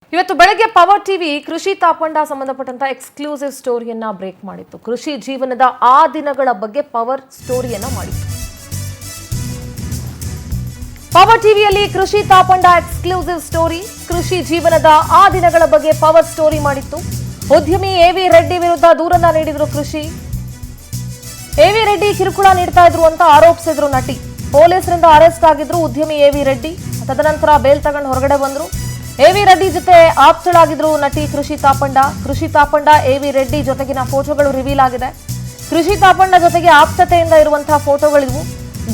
ಇವತ್ತು ಬೆಳಗ್ಗೆ power TV ಕೃಷಿ ತಾಪಂಡ ಸಂಬಂಧಪಟ್ಟಂತ ಎಕ್ಸ್ಕ್ಲೂಸಿವ್ ಸ್ಟೋರಿಯನ್ನ ಬ್ರೇಕ್ ಮಾಡಿತ್ತು. ಕೃಷಿ ಜೀವನದ ಆ ದಿನಗಳ ಬಗ್ಗೆ ಪವರ್ ಸ್ಟೋರಿಯನ್ನ ಮಾಡಿತ್ತು. ಪವರ್ ಟಿವಿಯಲ್ಲಿ ಕೃಷಿ ತಾಪಂಡ ಎಕ್ಸ್ಕ್ಲೂಸಿವ್ ಸ್ಟೋರಿ, ಕೃಷಿ ಜೀವನದ ಆ ದಿನಗಳ ಬಗ್ಗೆ ಪವರ್ ಸ್ಟೋರಿ ಮಾಡಿತ್ತು. ಉದ್ಯಮಿ ಎವಿ ರೆಡ್ಡಿ ವಿರುದ್ಧ ದೂರನ್ನ ನೀಡಿದ್ರು ಕೃಷಿ. ಎವಿ ರೆಡ್ಡಿ ಕಿರುಕುಳ ನೀಡ್ತಾ ಇದ್ರು ಅಂತ ಆರೋಪಿಸಿದ್ರು ನಟಿ. ಪೊಲೀಸರಿಂದ ಅರೆಸ್ಟ್ ಆಗಿದ್ರು ಉದ್ಯಮಿ ಎವಿ ರೆಡ್ಡಿ. ತದನಂತರ ಬೇಲ್ ತಗೊಂಡು ಹೊರಗಡೆ ಬಂದ್ರು. ಎವಿ ರೆಡ್ಡಿ ಜೊತೆ ಆಪ್ತಳಾಗಿದ್ರು ನಟಿ ಕೃಷಿ ತಾಪಂಡ. ಕೃಷಿ ತಾಪಂಡ ಎವಿ ರೆಡ್ಡಿ ಜೊತೆಗಿನ ಫೋಟೋಗಳು ರಿವೀಲ್ ಆಗಿದೆ. ಕೃಷಿ ತಾಪಂಡ ಜೊತೆಗೆ ಆಪ್ತತೆಯಿಂದ ಇರುವಂತಹ ಫೋಟೋಗಳಿವು.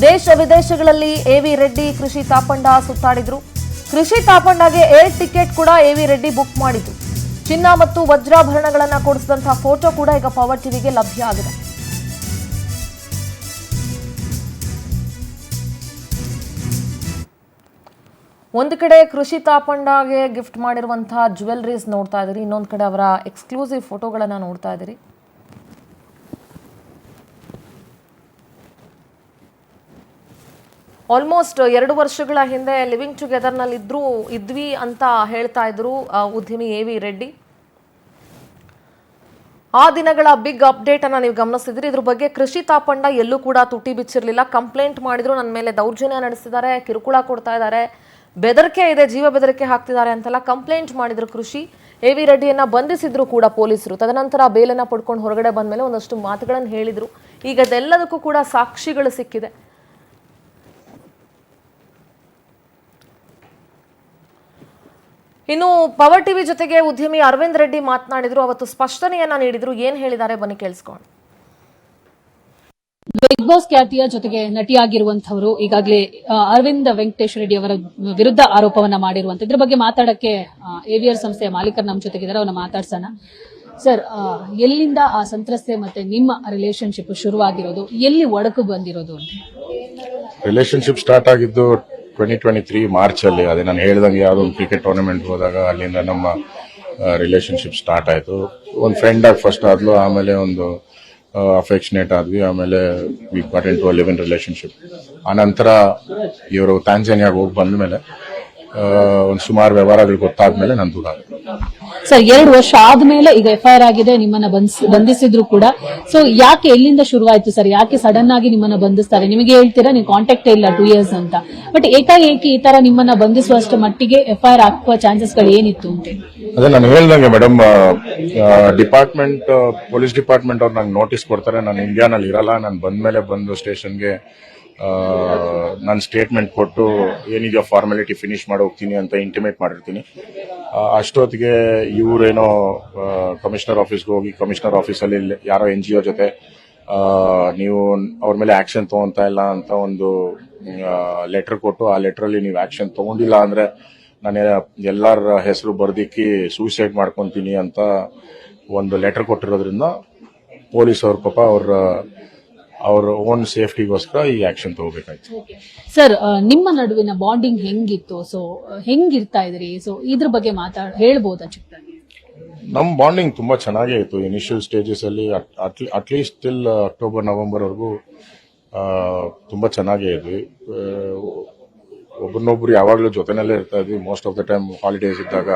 ದೇಶ ವಿದೇಶಗಳಲ್ಲಿ ಎವಿ ರೆಡ್ಡಿ ಕೃಷಿ ತಾಪಂಡ ಸುತ್ತಾಡಿದ್ರು. ಕೃಷಿ ತಾಪಂಡಗೆ ಏರ್ ಟಿಕೆಟ್ ಕೂಡ ಎವಿ ರೆಡ್ಡಿ ಬುಕ್ ಮಾಡಿದ್ರು. ಚಿನ್ನ ಮತ್ತು ವಜ್ರಾಭರಣಗಳನ್ನ ಕೊಡಿಸಿದಂತಹ ಫೋಟೋ ಕೂಡ ಈಗ ಪವರ್ ಟಿವಿಗೆ ಲಭ್ಯ ಆಗಿದೆ. ಒಂದು ಕಡೆ ಕೃಷಿ ತಾಪಂಡಗೆ ಗಿಫ್ಟ್ ಮಾಡಿರುವಂತಹ ಜ್ಯುವೆಲರೀಸ್ ನೋಡ್ತಾ ಇದ್ದೀರಿ, ಇನ್ನೊಂದು ಕಡೆ ಅವರ ಎಕ್ಸ್ಕ್ಲೂಸಿವ್ ಫೋಟೋಗಳನ್ನ ನೋಡ್ತಾ ಇದ್ದೀರಿ. ಆಲ್ಮೋಸ್ಟ್ 2 ವರ್ಷಗಳ ಹಿಂದೆ ಲಿವಿಂಗ್ ಟುಗೆದರ್ ನಲ್ಲಿ ಇದ್ವಿ ಅಂತ ಹೇಳ್ತಾ ಇದ್ರು ಉದ್ಯಮಿ ಎವಿ ರೆಡ್ಡಿ. ಆ ದಿನಗಳ ಬಿಗ್ ಅಪ್ಡೇಟ್ ಅನ್ನ ನೀವು ಗಮನಿಸಿದ್ರಿ. ಇದ್ರ ಬಗ್ಗೆ ಕೃಷಿ ತಾಪಂಡ ಎಲ್ಲೂ ಕೂಡ ತುಟಿ ಬಿಚ್ಚಿರ್ಲಿಲ್ಲ. ಕಂಪ್ಲೇಂಟ್ ಮಾಡಿದ್ರು, ನನ್ನ ಮೇಲೆ ದೌರ್ಜನ್ಯ ನಡೆಸಿದ್ದಾರೆ, ಕಿರುಕುಳ ಕೊಡ್ತಾ ಇದ್ದಾರೆ, ಬೆದರಿಕೆ ಇದೆ, ಜೀವ ಬೆದರಿಕೆ ಹಾಕ್ತಿದ್ದಾರೆ ಅಂತೆಲ್ಲ ಕಂಪ್ಲೇಂಟ್ ಮಾಡಿದ್ರು ಕೃಷಿ. ಎವಿ ರೆಡ್ಡಿಯನ್ನ ಬಂಧಿಸಿದ್ರು ಕೂಡ ಪೊಲೀಸರು. ತದನಂತರ ಬೇಲನ್ನ ಪಡ್ಕೊಂಡು ಹೊರಗಡೆ ಬಂದ ಮೇಲೆ ಒಂದಷ್ಟು ಮಾತುಗಳನ್ನು ಹೇಳಿದ್ರು. ಈಗ ಅದೆಲ್ಲದಕ್ಕೂ ಕೂಡ ಸಾಕ್ಷಿಗಳು ಸಿಕ್ಕಿದೆ. ಇನ್ನು ಪವರ್ ಟಿವಿ ಜೊತೆಗೆ ಉದ್ಯಮಿ ಅರವಿಂದ್ ರೆಡ್ಡಿ ಮಾತನಾಡಿದ್ರು. ಅವತ್ತು ಸ್ಪಷ್ಟನೆಯನ್ನ ನೀಡಿದ್ರು. ಏನ್ ಹೇಳಿದ್ದಾರೆ ಬನ್ನಿ ಕೇಳಿಸ್ಕೊಂಡು. ಬಿಗ್ ಬಾಸ್ ಖ್ಯಾತಿಯ ಜೊತೆಗೆ ನಟಿಯಾಗಿರುವಂತವರು ಈಗಾಗಲೇ ಅರವಿಂದ್ ವೆಂಕಟೇಶ್ ರೆಡ್ಡಿ ಅವರ ವಿರುದ್ಧ ಆರೋಪವನ್ನ ಮಾಡಿರುವಂತ ಇದ್ರ ಬಗ್ಗೆ ಮಾತಾಡಕ್ಕೆ ಎವಿಆರ್ ಸಂಸ್ಥೆಯ ಮಾಲೀಕರು ನಮ್ಮ ಜೊತೆಗಿದ್ದಾರೆ. ಅವನ್ನ ಮಾತಾಡ್ಸೋಣ. ಸರ್, ಎಲ್ಲಿಂದ ಆ ಸಂತ್ರಸ್ತೆ ಮತ್ತೆ ನಿಮ್ಮ ರಿಲೇಶನ್ಶಿಪ್ ಶುರುವಾಗಿರೋದು, ಎಲ್ಲಿ ಒಡಕು ಬಂದಿರೋದು ಅಂತ? ರಿಲೇಶನ್ಶಿಪ್ ಸ್ಟಾರ್ಟ್ ಆಗಿದ್ದು 2023 ಮಾರ್ಚ್ ಅಲ್ಲಿ. ಅದೇ ನಾನು ಹೇಳಿದಂಗೆ ಯಾವುದೋ ಒಂದು ಕ್ರಿಕೆಟ್ ಟೂರ್ನಮೆಂಟ್ ಹೋದಾಗ ಅಲ್ಲಿಂದ ನಮ್ಮ ರಿಲೇಶನ್ಶಿಪ್ ಸ್ಟಾರ್ಟ್ ಆಯ್ತು. ಒಂದು ಫ್ರೆಂಡ್ ಆಗಿ ಫಸ್ಟ್ ಆದ್ಲು, ಆಮೇಲೆ ಒಂದು ಅಫೆಕ್ಷನೇಟ್ ಆದ್ವಿ, ಆಮೇಲೆ we got into live in relationship. ಆನಂತರ ಇವರು ತಾಂಜಾನಿಯಾಗ ಹೋಗಿ ಬಂದ ಮೇಲೆ ಒಂದು ಸುಮಾರು ವ್ಯವಹಾರಗಳು ಗೊತ್ತಾದ್ಮೇಲೆ ನಾನು ದೂರ ಆಗಿದೆ. ಸರ್, 2 ವರ್ಷ ಆದ್ಮೇಲೆ ಈಗ ಎಫ್ಐಆರ್ ಆಗಿದೆ, ನಿಮ್ಮನ್ನ ಬಂಧಿಸಿದ್ರು ಕೂಡ. ಸೊ ಯಾಕೆ, ಎಲ್ಲಿಂದ ಶುರುವಾಯ್ತು ಸರ್? ಯಾಕೆ ಸಡನ್ ಆಗಿ ನಿಮ್ಮನ್ನ ಬಂಧಿಸ್ತಾರೆ? ನಿಮಗೆ ಹೇಳ್ತೀರಾ ನೀವು ಕಾಂಟ್ಯಾಕ್ಟ್ ಇಲ್ಲ 2 years ಅಂತ, ಬಟ್ ಏಕಾಏಕಿ ಈ ತರ ನಿಮ್ಮನ್ನ ಬಂಧಿಸುವಷ್ಟು ಮಟ್ಟಿಗೆ ಎಫ್ಐಆರ್ ಹಾಕುವ ಚಾನ್ಸಸ್ಗಳು ಏನಿತ್ತು ಅಂತ? ಅದೇ ನಾನು ಹೇಳ್ದಂಗೆ ಮೇಡಮ್, ಡಿಪಾರ್ಟ್ಮೆಂಟ್ ಪೊಲೀಸ್ ಡಿಪಾರ್ಟ್ಮೆಂಟ್ ಅವ್ರು ನಂಗೆ ನೋಟಿಸ್ ಕೊಡ್ತಾರೆ. ನಾನು ಇಂಡಿಯಾನಲ್ಲಿ ಇರಲ್ಲ, ನಾನು ಬಂದ್ಮೇಲೆ ಬಂದು ಸ್ಟೇಷನ್ಗೆ ನಾನು ಸ್ಟೇಟ್ಮೆಂಟ್ ಕೊಟ್ಟು ಏನಿದೆಯೋ ಫಾರ್ಮಾಲಿಟಿ ಫಿನಿಶ್ ಮಾಡಿ ಹೋಗ್ತೀನಿ ಅಂತ ಇಂಟಿಮೇಟ್ ಮಾಡಿರ್ತೀನಿ. ಅಷ್ಟೊತ್ತಿಗೆ ಇವರೇನೋ ಕಮಿಷನರ್ ಆಫೀಸ್ಗೆ ಹೋಗಿ ಕಮಿಷನರ್ ಆಫೀಸಲ್ಲಿ ಯಾರೋ NGO ಜೊತೆ ನೀವು ಅವ್ರ ಮೇಲೆ ಆಕ್ಷನ್ ತಗೊಂತಾ ಇಲ್ಲ ಅಂತ ಒಂದು ಲೆಟರ್ ಕೊಟ್ಟು, ಆ ಲೆಟರಲ್ಲಿ ನೀವು ಆಕ್ಷನ್ ತಗೊಂಡಿಲ್ಲ ಅಂದ್ರೆ ನಾನು ಎಲ್ಲರ ಹೆಸರು ಬರ್ದಿಕ್ಕಿ ಸೂಸೈಡ್ ಮಾಡ್ಕೊಂತೀನಿ ಅಂತ ಒಂದು ಲೆಟರ್ ಕೊಟ್ಟಿರೋದ್ರಿಂದ ಪೊಲೀಸ್ ಅವ್ರ ಪಾಪ ಅವ್ರ ಓನ್ ಸೇಫ್ಟಿಗೋಸ್ಕರ ಈ ಆಕ್ಷನ್ ತಗೋಬೇಕಾಯ್ತು. ಸರ್, ನಿಮ್ಮ ನಡುವಿನ ಬಾಂಡಿಂಗ್ ಹೆಂಗಿತ್ತು? ಸೊ ಹೆಂಗಿರ್ತಾ ಇದ್ರಿ? ಸೊ ಇದ್ರ ಬಗ್ಗೆ ಹೇಳ್ಬೋದಾ ಚಿಕ್ಕದಾಗಿ? ನಮ್ ಬಾಂಡಿಂಗ್ ತುಂಬಾ ಚೆನ್ನಾಗೇ ಇತ್ತು. ಇನಿಷಿಯಲ್ ಸ್ಟೇಜಸ್ ಅಲ್ಲಿ ಅಟ್ಲೀಸ್ಟ್ ಟಿಲ್ ಅಕ್ಟೋಬರ್ ನವೆಂಬರ್ ವರೆಗೂ ತುಂಬಾ ಚೆನ್ನಾಗೇ ಇದ್ವಿ. ಒಬ್ಬರನ್ನೊಬ್ರು ಯಾವಾಗ್ಲೂ ಜೊತೆನಲ್ಲೇ ಇರ್ತಾ ಇದ್ವಿ. Most of the time holidays ಇದ್ದಾಗ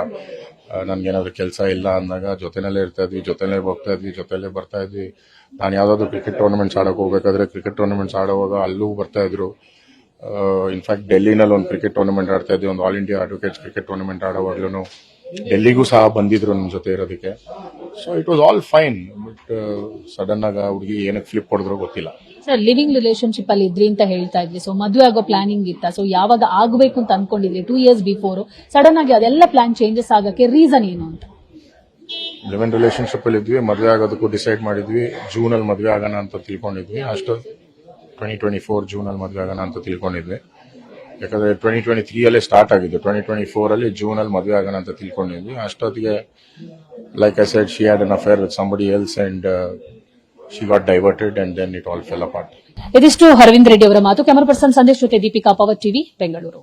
ನನ್ಗೇನಾದ್ರೂ ಕೆಲಸ ಇಲ್ಲ ಅಂದಾಗ ಜೊತೆನಲ್ಲೇ ಇರ್ತಾ ಇದ್ವಿ, ಜೊತೆಲೇ ಹೋಗ್ತಾ ಇದ್ವಿ, ಜೊತೆಲೇ ಬರ್ತಾ ಇದ್ವಿ. ನಾನು ಯಾವ್ದಾದ್ರು ಕ್ರಿಕೆಟ್ ಟೂರ್ನಮೆಂಟ್ಸ್ ಆಡೋಕೆ ಹೋಗ್ಬೇಕಾದ್ರೆ ಕ್ರಿಕೆಟ್ ಟೂರ್ನಮೆಂಟ್ಸ್ ಆಡುವಾಗ ಅಲ್ಲೂ ಬರ್ತಾ ಇದ್ರು. ಇನ್ಫ್ಯಾಕ್ಟ್ ಡೆಲ್ಲಿನಲ್ಲಿ ಒಂದು ಕ್ರಿಕೆಟ್ ಟೂರ್ನಮೆಂಟ್ ಆಡ್ತಾ ಇದ್ವಿ, ಒಂದು all India advocates cricket tournament ಆಡೋವಾಗ್ಲೂ ಡೆಲ್ಲಿಗೂ ಸಹ ಬಂದಿದ್ರು ನನ್ನ ಜೊತೆ ಇರೋದಕ್ಕೆ. So it was all fine. But sudden ಆಗಿ ಹುಡುಗಿ ಏನಕ್ಕೆ ಫ್ಲಿಪ್ ಹೊಡೆದ್ರೋ ಗೊತ್ತಿಲ್ಲ. ಸರ್, ಲಿವಿಂಗ್ ರಿಲೇಶನ್ಶಿಪ್ ಅಲ್ಲಿ ಇದ್ರಿ ಅಂತ ಹೇಳ್ತಾ ಇದ್ವಿ. ಸೊ ಮದುವೆ ಆಗೋ ಪ್ಲಾನಿಂಗ್ ಇತ್ತ? ಸೊ ಯಾವಾಗ ಆಗಬೇಕು ಅಂತ ಅನ್ಕೊಂಡಿದ್ರಿ? 2 years ಬಿಫೋರ್ ಸಡನ್ ಆಗಿ ಅದೆಲ್ಲ ಪ್ಲಾನ್ ಚೇಂಜಸ್ ಆಗಕ್ಕೆ ರೀಸನ್ ಏನು ಅಂತ? ಲಿವ್ ಇನ್ ರಿಲೇಶನ್ಶಿಪ್ ಅಲ್ಲಿ ಇದ್ವಿ, ಮದುವೆ ಆಗೋದಕ್ಕೂ ಡಿಸೈಡ್ ಮಾಡಿದ್ವಿ. ಜೂನ್ ಅಲ್ಲಿ ಮದುವೆ ಆಗೋಣ ಅಂತ ತಿಳ್ಕೊಂಡಿದ್ವಿ. ಅಷ್ಟು 2024 ಜೂನ್ ಅಲ್ಲಿ ಮದುವೆ ಆಗೋಣ ಅಂತ ತಿಳ್ಕೊಂಡಿದ್ವಿ. ಯಾಕಂದ್ರೆ 2023 ಅಲ್ಲೇ ಸ್ಟಾರ್ಟ್ ಆಗಿದ್ದು, 2024 ಅಲ್ಲಿ ಜೂನ್ ಅಲ್ಲಿ ಮದುವೆ ಆಗೋಣ ಅಂತ ತಿಳ್ಕೊಂಡಿದ್ವಿ. ಅಷ್ಟೊತ್ತಿಗೆ like I said, she had an affair with somebody else and she got diverted and then it all fell apart. ಇದಿಷ್ಟು ಅರವಿಂದ್ ರೆಡ್ಡಿ ಅವರ ಮಾತು. ಕ್ಯಾಮರಾ ಪರ್ಸನ್ ಸಂದೇಶ್ ಜೊತೆ ದೀಪಿಕಾ, ಪವರ್ ಟಿವಿ, ಬೆಂಗಳೂರು.